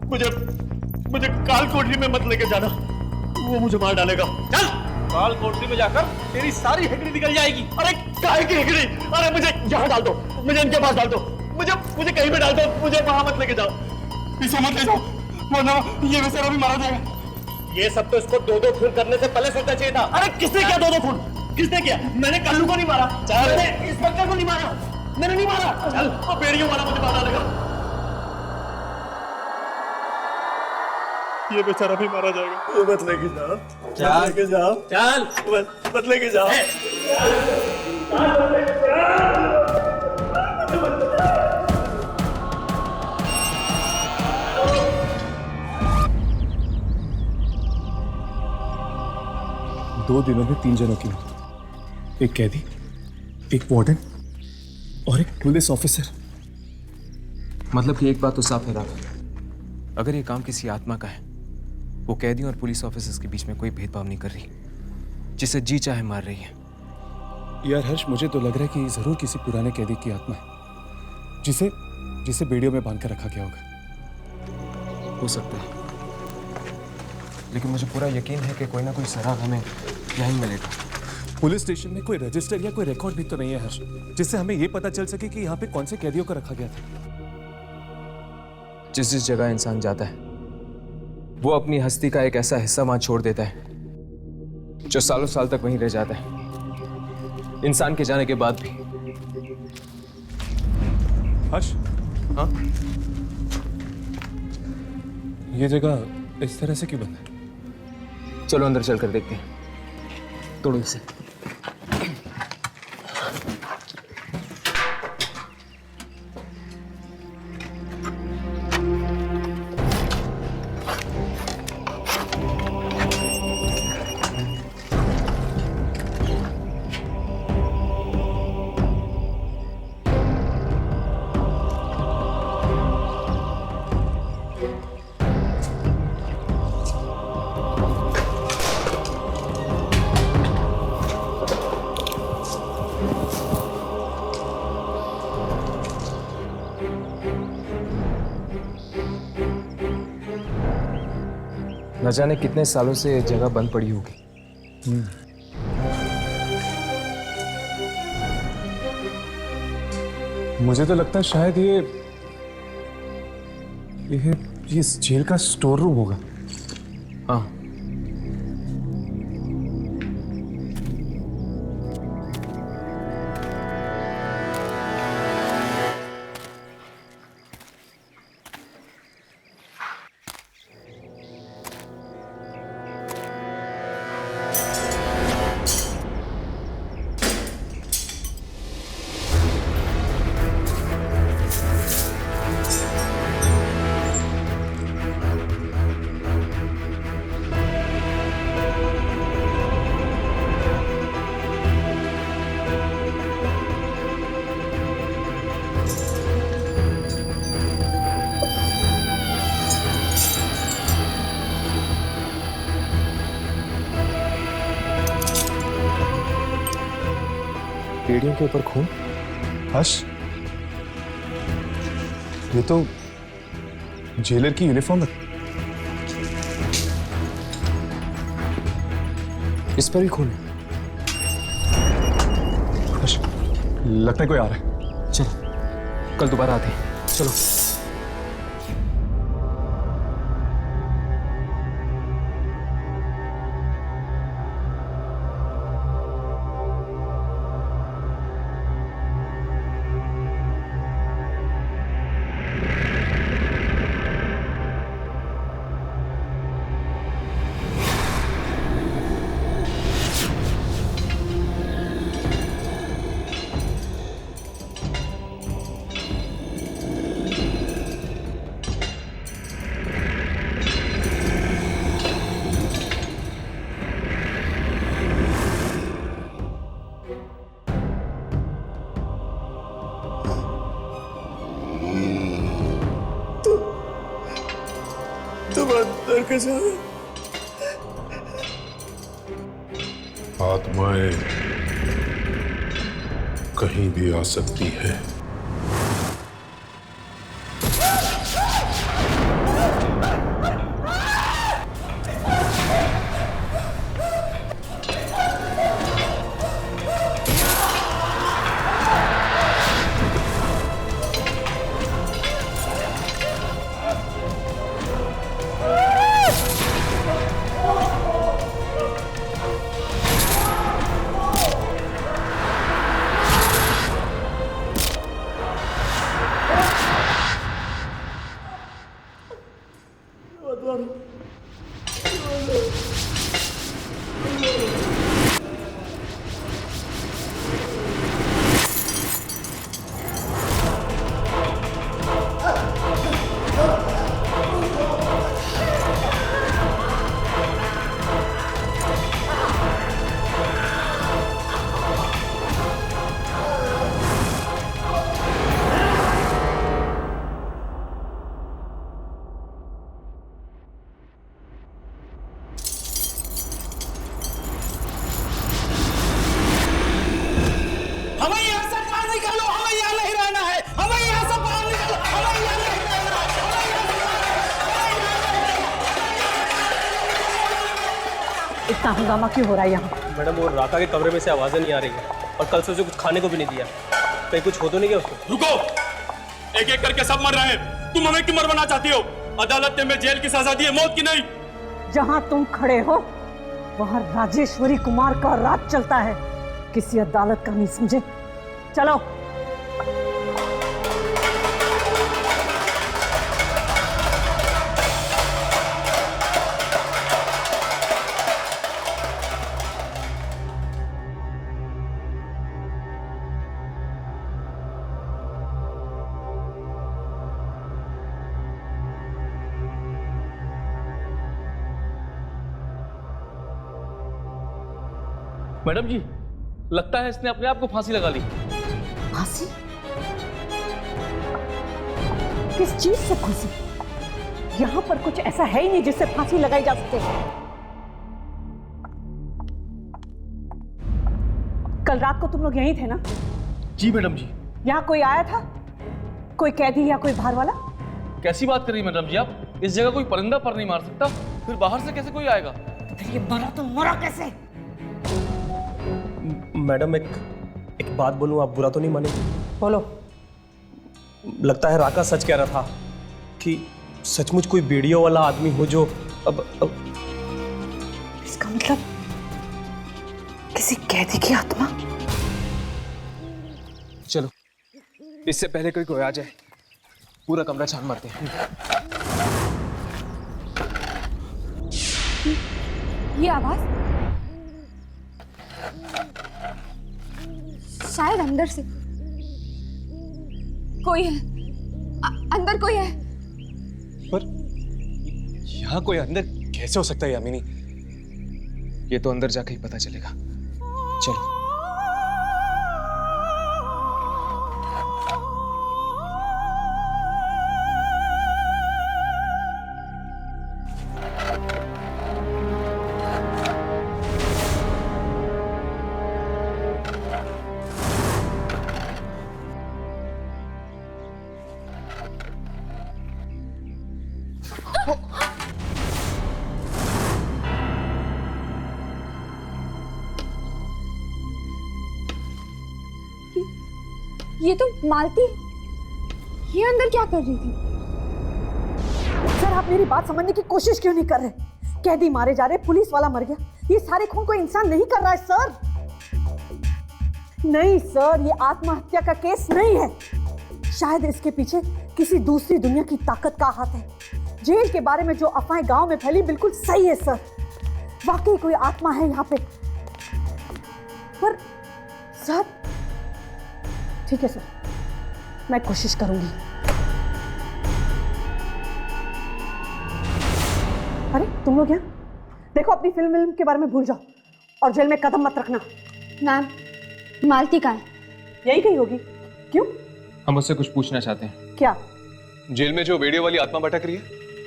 Speaker 12: मुझे काल कोठरी में मत लेके जाना, वो मुझे मार डालेगा।
Speaker 11: चल, काल कोठरी में जाकर तेरी सारी हेकड़ी निकल जाएगी।
Speaker 12: अरे काहे की हेकड़ी? अरे मुझे यहाँ डाल दो, मुझे इनके पास डाल दो, मुझे कहीं पे डाल दो, मुझे वहां मत लेके जाओ।
Speaker 14: इसे मत ले जाओ, वरना ये बेचारा भी मारा जाएगा।
Speaker 11: ये सब तो इसको 2-2 खून करने से पहले सोचना चाहिए था।
Speaker 12: अरे किसने किया 2-2 खून? किसने किया? मैंने कल्लू को नहीं मारा, मैंने इंस्पेक्टर को नहीं मारा, मैंने नहीं मारा। चल, वो बेड़ियों वाला मुझे मार डालेगा।
Speaker 14: ये बेचारा भी मारा जाएगा।
Speaker 12: मत लेके जाओ,
Speaker 11: चल
Speaker 12: लेके जाओ,
Speaker 11: चल,
Speaker 12: मत लेके जाओ।
Speaker 5: 2 दिनों में 3 जनों की मौत, एक कैदी, एक वार्डन और एक पुलिस ऑफिसर।
Speaker 10: मतलब कि एक बात तो साफ है राका, अगर ये काम किसी आत्मा का है, वो कैदियों और पुलिस ऑफिसर्स के बीच में कोई भेदभाव नहीं कर रही, जिसे जी चाहे मार रही है।
Speaker 5: यार हर्ष, मुझे तो लग रहा है कि जरूर किसी पुराने कैदी की आत्मा है, जिसे बेड़ियों में बांध कर रखा गया होगा।
Speaker 10: हो सकता है, लेकिन मुझे पूरा यकीन है कि कोई ना कोई सराग हमें यहीं मिलेगा।
Speaker 5: पुलिस स्टेशन में कोई रजिस्टर या कोई रिकॉर्ड भी तो नहीं है हर्ष, जिससे हमें यह पता चल सके कि यहाँ पे कौन से कैदियों को रखा गया था।
Speaker 10: जिस जगह इंसान जाता है, वो अपनी हस्ती का एक ऐसा हिस्सा वहां छोड़ देता है जो सालों साल तक वहीं रह जाता है, इंसान के जाने के बाद भी।
Speaker 5: हर्ष, हाँ, ये जगह इस तरह से क्यों बंद है?
Speaker 10: चलो अंदर चलकर देखते हैं। तोड़ो इसे। न जाने कितने सालों से ये जगह बंद पड़ी होगी।
Speaker 5: मुझे तो लगता है शायद ये इस जेल का स्टोर रूम होगा।
Speaker 10: हाँ, पेड़ियों के ऊपर खून।
Speaker 5: हर्ष, ये तो जेलर की यूनिफॉर्म है।
Speaker 10: इस पर भी खून है।
Speaker 5: हर्ष, लगता है कोई आ रहा है।
Speaker 10: चलो, कल दोबारा आते हैं। चलो।
Speaker 12: तुम अंदर कैसे आ गए?
Speaker 16: आत्माएं कहीं भी आ सकती है।
Speaker 6: इतना हंगामा क्यों हो रहा है यहाँ?
Speaker 17: मैडम, वो राका के कमरे में से आवाजें नहीं आ रही है और कल से उसे कुछ खाने को भी नहीं दिया। कहीं कुछ हो तो नहीं गया उसको?
Speaker 14: रुको, एक एक करके सब मर रहे हैं। तुम हमें क्यों मरवाना चाहती हो? अदालत ने हमें जेल की सजा दी है, मौत की नहीं।
Speaker 6: जहाँ तुम खड़े हो वहाँ राजेश्वरी कुमार का राज चलता है। किसी अदालत का नहीं समझे। चलो।
Speaker 11: मैडम जी, लगता है इसने अपने आप को फांसी लगा ली।
Speaker 6: फांसी? किस चीज से फांसी? यहाँ पर कुछ ऐसा है ही नहीं जिससे फांसी लगाई जा सके। कल रात को तुम लोग यहीं थे ना?
Speaker 11: जी मैडम जी।
Speaker 6: यहाँ कोई आया था? कोई कैदी या कोई बाहर वाला?
Speaker 11: कैसी बात कर रही मैडम जी आप? इस जगह कोई परिंदा पर नहीं मार सकता।
Speaker 10: फिर बाहर से कैसे कोई आएगा?
Speaker 6: फिर ये मरा तो मरा कैसे?
Speaker 17: मैडम एक बात बोलूं, आप बुरा तो नहीं मानेंगे?
Speaker 6: बोलो।
Speaker 17: लगता है राका सच कह रहा था कि सचमुच कोई वीडियो वाला आदमी हो जो अब
Speaker 6: इसका मतलब किसी कैदी की आत्मा?
Speaker 10: चलो, इससे पहले कोई आ जाए पूरा कमरा छान मारते हैं।
Speaker 8: ये आवाज शायद अंदर से कोई है। अंदर कोई है।
Speaker 10: पर यहाँ कोई अंदर कैसे हो सकता है यामिनी? ये तो अंदर जाके ही पता चलेगा। चलो।
Speaker 8: ये तो मालती, ये अंदर क्या कर रही थी?
Speaker 6: सर, आप मेरी बात समझने की कोशिश क्यों नहीं कर रहे? कैदी मारे जा रहे, पुलिस वाला मर गया, ये सारे खून कोई इंसान नहीं कर रहा है सर। नहीं सर, ये आत्महत्या का केस नहीं है। शायद इसके पीछे किसी दूसरी दुनिया की ताकत का हाथ है। जेल के बारे में जो अफवाहें गांव में फैली बिल्कुल सही है सर। वाकई कोई आत्मा है यहाँ पे। पर सर, ठीक है सर, मैं कोशिश करूंगी। अरे तुम लोग यहाँ देखो, अपनी फिल्म के बारे में भूल जाओ और जेल में कदम मत रखना।
Speaker 8: मैम, मालती कहाँ है?
Speaker 6: यही कहीं होगी। क्यों?
Speaker 10: हम उससे कुछ पूछना चाहते हैं।
Speaker 6: क्या?
Speaker 5: जेल में जो वीडियो वाली आत्मा भटक रही है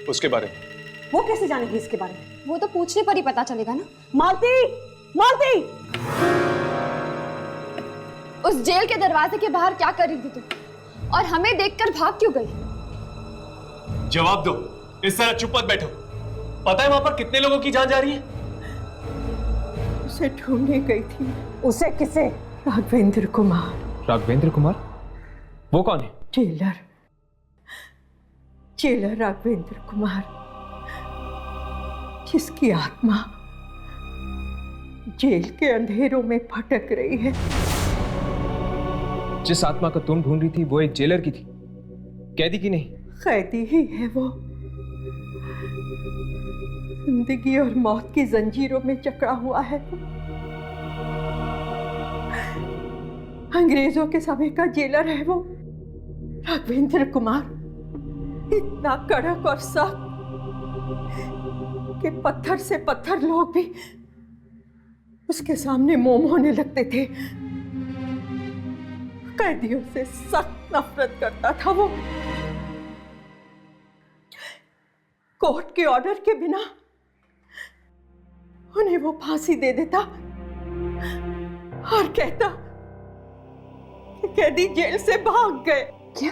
Speaker 5: उसके बारे में।
Speaker 6: वो कैसे जानेगी इसके बारे में?
Speaker 8: वो तो पूछने पर ही पता चलेगा ना।
Speaker 6: मालती, मालती!
Speaker 8: उस जेल के दरवाजे के बाहर क्या कर रही थी तुम? और हमें देखकर भाग क्यों गई?
Speaker 5: जवाब दो, इस तरह चुप मत बैठो। पता है वहां पर कितने लोगों की जान जा रही है?
Speaker 9: उसे ढूंढने गई थी।
Speaker 6: उसे किसे?
Speaker 9: राघवेंद्र कुमार।
Speaker 10: राघवेंद्र कुमार? वो कौन है?
Speaker 9: जेलर राघवेंद्र कुमार, जिसकी आत्मा जेल के अंधेरों में भटक रही है।
Speaker 10: जिस आत्मा को तुम ढूंढ रही थी वो एक जेलर की थी, कैदी की नहीं।
Speaker 9: कैदी ही है वो। जिंदगी और मौत की जंजीरों में जकड़ा हुआ है। अंग्रेजों के समय का जेलर है वो राघवेंद्र कुमार। इतना कड़क और सख्त कि पत्थर से पत्थर लोग भी उसके सामने मोम होने लगते थे। कैदियों से सख्त नफरत करता था वो। कोर्ट के ऑर्डर के बिना उन्हें वो फांसी दे देता और कहता कि कैदी जेल से भाग गए।
Speaker 8: क्या?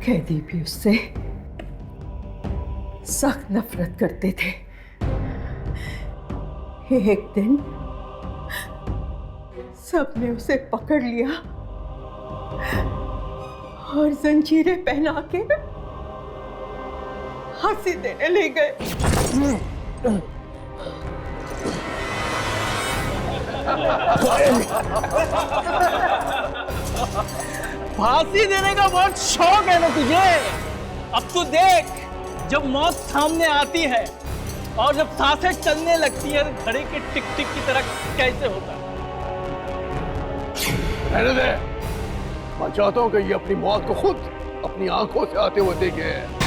Speaker 9: कैदी भी उससे सख्त नफरत करते थे। एक दिन सबने उसे पकड़ लिया और जंजीरें पहना के फांसी देने ले गए।
Speaker 7: फांसी देने का बहुत शौक है ना तुझे? अब तू देख, जब मौत सामने आती है और जब सांसें चलने लगती है तो घड़ी के टिक टिक की तरह कैसे होता है?
Speaker 12: रहने दे। मैं चाहता हूं कि ये अपनी मौत को खुद अपनी आंखों से आते हुए देखे।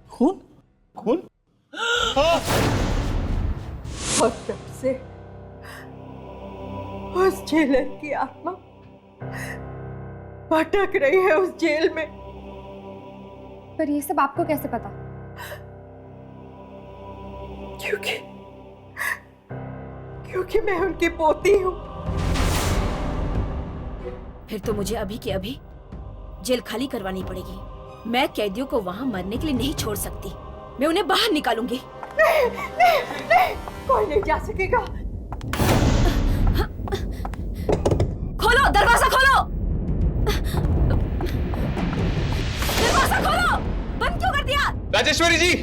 Speaker 7: खून? खून?
Speaker 9: और जब से उस जेलर की आत्मा भटक रही है उस जेल में।
Speaker 8: पर ये सब आपको कैसे पता?
Speaker 9: क्योंकि मैं उनकी पोती हूँ।
Speaker 18: फिर तो मुझे अभी के अभी जेल खाली करवानी पड़ेगी। मैं कैदियों को वहाँ मरने के लिए नहीं छोड़ सकती। मैं उन्हें बाहर निकालूंगी।
Speaker 9: नहीं, नहीं, नहीं, कोई नहीं जा सकेगा।
Speaker 18: खोलो, दरवाजा खोलो, दरवाजा खोलो। बंद क्यों कर दिया?
Speaker 10: राजेश्वरी जी,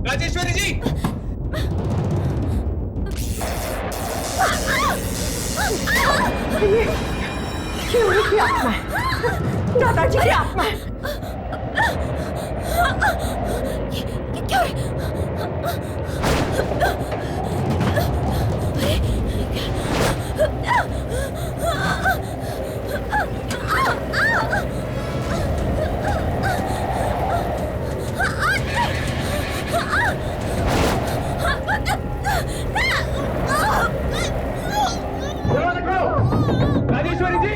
Speaker 10: राजेश्वरी जी।
Speaker 9: ये उनकी आत्मा है, दादाजी की आत्मा है।
Speaker 18: क्या?
Speaker 10: राजेश्वरी जी।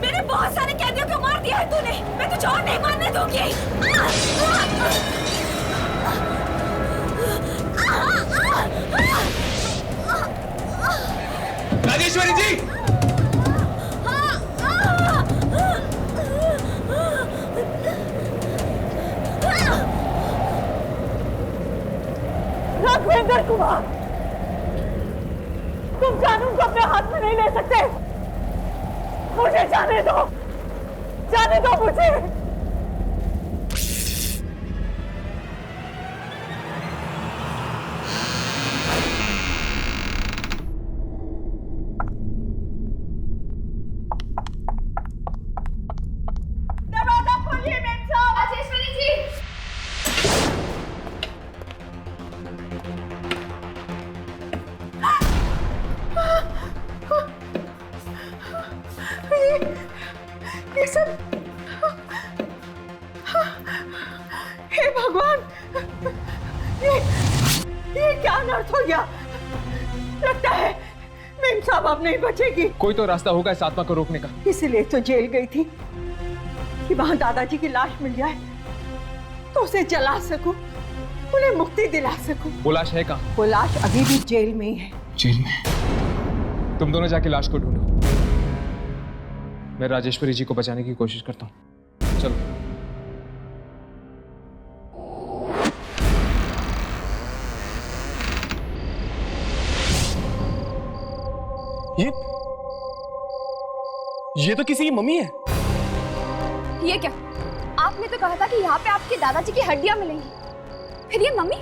Speaker 18: मैंने बहुत सारे कैदियों को मार दिया है तूने। मैं तुझे और नहीं मारने दूंगी।
Speaker 10: राजेश्वरी जी।
Speaker 9: राघवेंद्र कुमार, तुम कानून को अपने हाथ में नहीं ले सकते। मुझे जाने दो मुझे। दरवाजा खोलिए मेम साहब।
Speaker 8: राजेश्वरी जी।
Speaker 9: ये सब, हे भगवान, ये क्या अनर्थ हो गया? लगता है मेम साहब अब नहीं बचेगी।
Speaker 10: कोई तो रास्ता होगा इस आत्मा को रोकने का।
Speaker 9: इसीलिए तो जेल गई थी कि वहां दादाजी की लाश मिल जाए तो उसे जला सकूं, उन्हें मुक्ति दिला सकूं।
Speaker 10: वो लाश है कहाँ?
Speaker 9: वो लाश अभी भी जेल में ही है।
Speaker 10: जेल में? तुम दोनों जाके लाश को ढूंढो। मैं राजेश्वरी जी को बचाने की कोशिश करता हूँ। चलो।
Speaker 17: ये तो किसी की मम्मी है।
Speaker 8: ये क्या? आपने तो कहा था कि यहाँ पे आपके दादाजी की हड्डियां मिलेंगी, फिर ये मम्मी?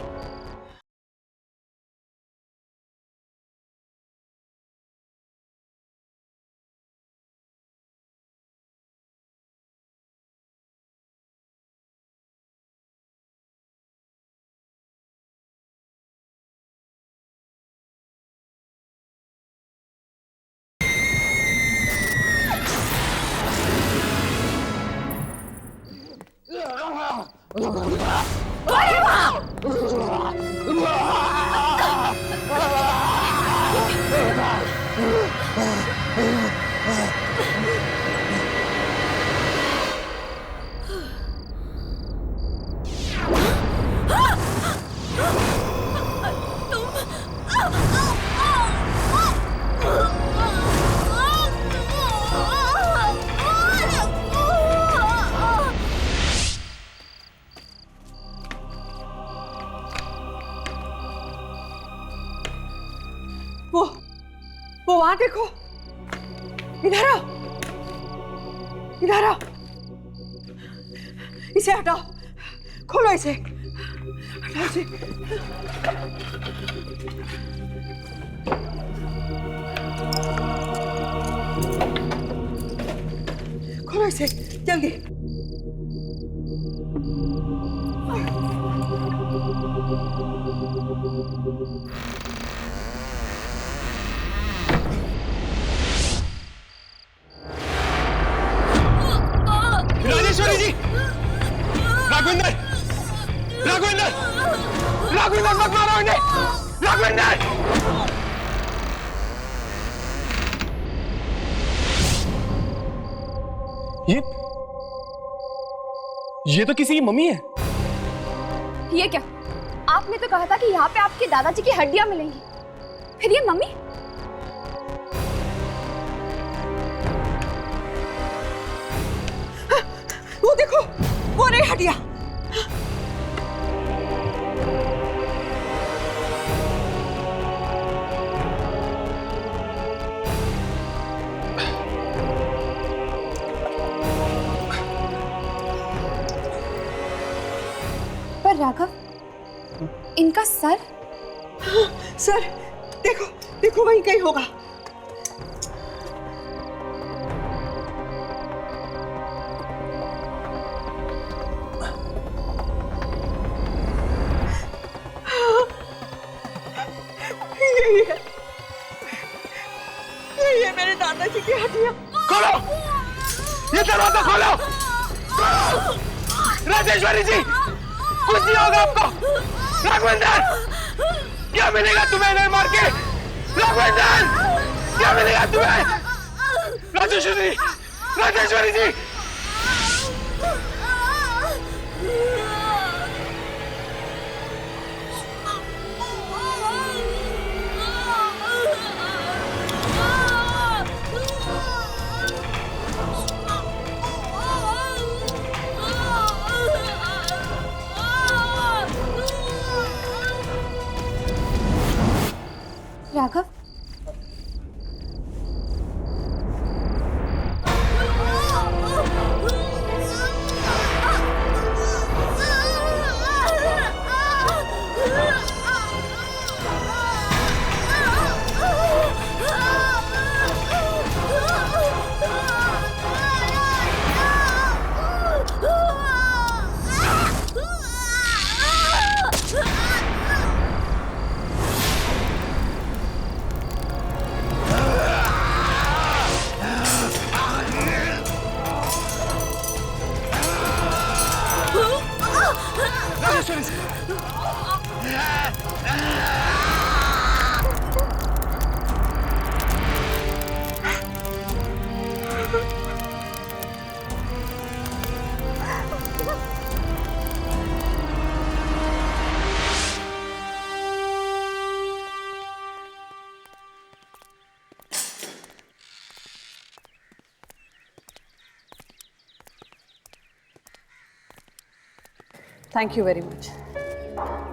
Speaker 9: वो वहां देखो, इधर आओ, इधर आओ। इसे हटाओ, खोलो इसे, हटाओ इसे। खोलो इसे जल्दी।
Speaker 5: ये तो किसी की मम्मी है।
Speaker 8: ये क्या? आपने तो कहा था कि यहाँ पे आपके दादाजी की हड्डियां मिलेंगी, फिर ये मम्मी?
Speaker 9: वो देखो, वो रही हड्डियां।
Speaker 8: पर राघव, इनका सर?
Speaker 9: हाँ, सर देखो देखो, वहीं कहीं होगा। यही है, यही है मेरे दादाजी की हड्डियां।
Speaker 12: खोलो, ये दरवाजा खोलो। राजेश्वरी जी, कुछ नहीं होगा आपको। राघवेंद्र, क्या मिलेगा तुम्हें इन्हें मार के? राघवेंद्र, क्या मिलेगा तुम्हें? Rajeshwari, Rajeshwari ji.
Speaker 8: Raghav,
Speaker 6: thank you very much.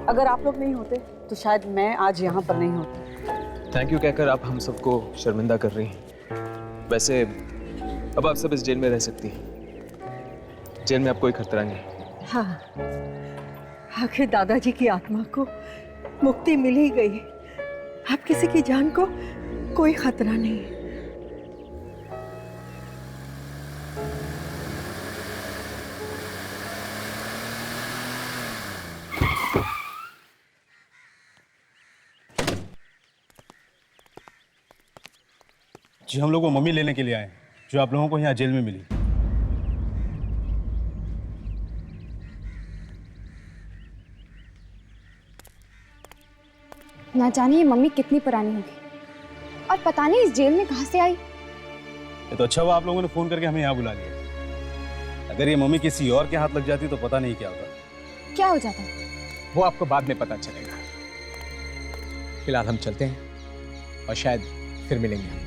Speaker 6: अगर आप लोग नहीं होते तो शायद मैं आज यहाँ पर नहीं होती।
Speaker 10: थैंक यू कहकर आप हम सबको शर्मिंदा कर रही हैं। वैसे अब आप सब इस जेल में रह सकती हैं। जेल में आप कोई खतरा नहीं।
Speaker 9: हाँ, आखिर दादाजी की आत्मा को मुक्ति मिल ही गई। अब किसी की जान को कोई खतरा नहीं है।
Speaker 13: जी, हम लोग वो मम्मी लेने के लिए आए हैं जो आप लोगों को यहाँ जेल में मिली।
Speaker 8: ना जाने ये मम्मी कितनी पुरानी होगी और पता नहीं इस जेल में कहां से आई।
Speaker 13: ये तो अच्छा हुआ आप लोगों ने फोन करके हमें यहाँ बुला लिया। अगर ये मम्मी किसी और के हाथ लग जाती तो पता नहीं क्या होता।
Speaker 8: क्या हो जाता?
Speaker 10: वो आपको बाद में पता चलेगा। फिलहाल हम चलते हैं और शायद फिर मिलेंगे हम।